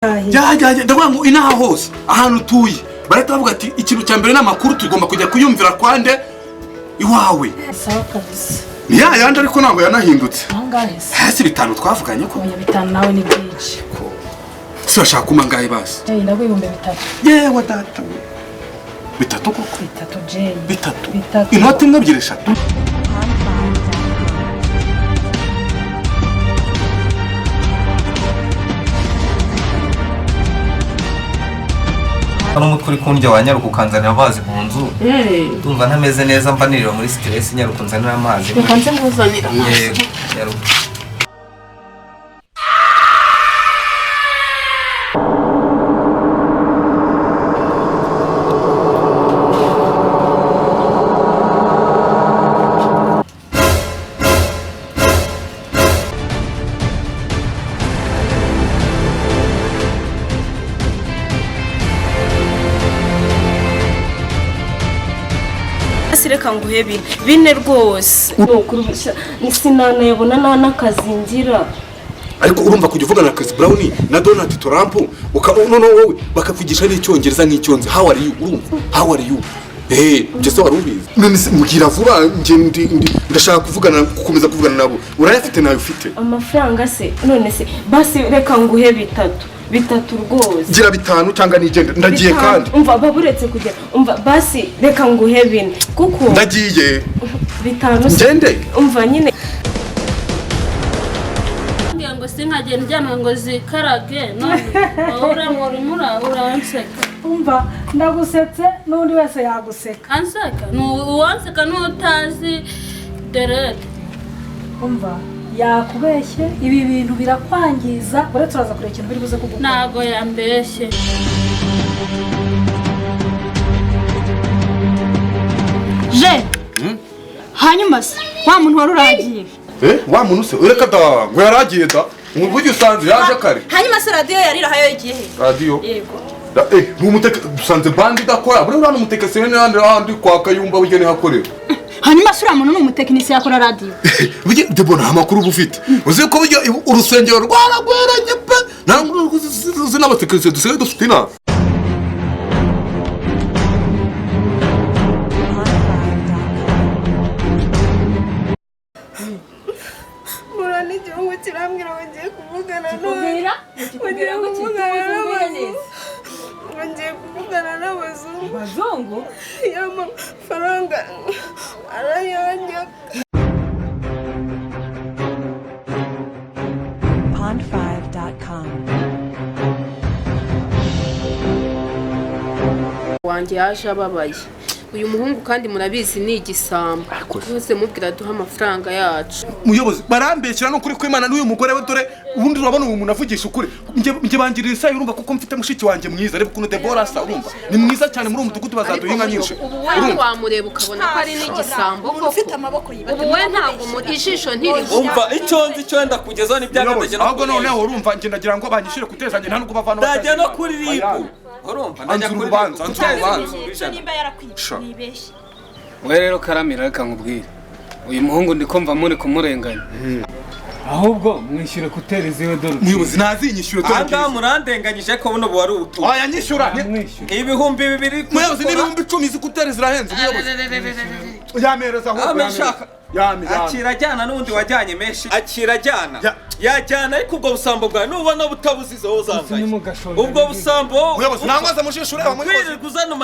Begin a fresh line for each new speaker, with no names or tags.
ndavuga ngo inaha hose ahantu utuye barahita bavuga ati ikintu cya mbere n'amakuru tugomba kujya kuyumvira kwande iwawe.
Sawa kabisa.
Ya yandi ariko ntabwo yanahindutse.
Angahe se?
Hasi bitanu twavuganye ko.
Oya bitanu nawe ni byinshi.
Si bashaka kuma ngahe basi.
Ndaguye ibihumbi bitatu.
Yewe data. Bitatu koko?
Bitatu Jay.
Bitatu. Inoti imwe ebyiri eshatu.
Hano umutwe uri kundya wanyaruka ukanzanira amazi mu nzu. Ndumva ntameze neza mba nirira muri stress nyaruka unzanira amazi.
Reka nze nkuzanira amazi.
Yego, nyaruka.
Reka nguhe bine rwose sinanayabona n'akazingira.
Ariko urumva kujya uvugana na Chris Brown na Donald Trump noneho wowe bakavugisha n'icyongereza nk'icyonze. How are you? Urumva how are you? Byose wari ubizi. None se mugira vuba ndashaka kuvugana gukomeza kuvugana nabo. Urayafite nayo ufite
Amafaranga se none se basi reka nguhe bitatu rwose.
Gira bitanu cyangwa nigende ndagiye kandi.
Umva baburetse kujya. Umva basi reka nguhe bine kuko
ndagiye
bitanu
ngende.
Umva nyine
ngo sinkagenda njyana ngo zikarage none uranseka.
Umva ndagusetse n'undi wese yaguseka.
Anseka uwanseka n'utazi derede.
Umva yakubeshye ibi bintu birakwangiza uretse uraza kureka ikintu biri buze kugukora.
Ntago yambeshye.
Je hanyuma se wa muntu wari uragiye
Wa muntu se ureka da ngo yaragiye da umubujye usanze yaje kare.
hanyuma se radio yarira hayo igihe
Radio
yego
n'umuteka dusanze bandi dakora buri urana umutekesene n'andi kwa Kayumba bugene hakorera.
hanyuma se uramuntu n'umutekinisi yakora radio
Buje ndebona amakuru bufite uzi ko buryo urusengero rwaragweranye pe ntabwo uzi n'abatekinisi dusigaye dufite ina.
murana igihugu kirambwira ngo ngiye kuvugana
kubwira
ngiye kuvugana n'abazungu y'amafaranga arayanya.
Pond5.com.
wanjye yaje ababaye. Uyu muhungu kandi murabizi ni igisambo. Bose mubwira duha amafaranga yacu.
Muyobozi barambekera no kuri kwimana n'uyu mugore we dore ubundi urabona uyu muntu avugisha ukuri. Nge bangirira isaha urumva kuko mfite mushiki wanjye mwiza reba kuno Deborah sa urumva. Ni mwiza cyane muri umudugudu bazaduhinga nyinshi.
Ubu wamureba ukabona ko ari n'igisambo koko.
ufite amaboko yiba
Ubu we ntabwo mu ijisho ntiri.
Umva icyonzi cyo ndenda kugezaho n'ibyagandage no.
Ahubwo noneho urumva nge ndagira ngo banyishire kutezanye nta nuko bavana.
Ndajya no kuri ribu. Urumva ndajya kuri
rubanza
nimba yarakwiye nibeshye.
We rero Karamira reka nkubwire uyu muhungu ndikumva muri kumurenganya ahubwo mwishyure kutereza iwe dore.
Muyobozi nazinyishyure dore.
Anga murandenganyije ko buno wari utu.
Oya nyishyura.
Ibihumbi 200.
Muyobozi n'ibihumbi 10 zikutereza irahenze muyobozi. Yamereza aho.
Ameshaka. Akirajyana n'undi wajyanye menshi. Akirajyana. Yajyana ariko ubwo busambo bwawe nubona butabuzize ho uzanganye. Ubwo busambo.
Muyobozi nangwaza mushishure wa muyobozi.
Kuzana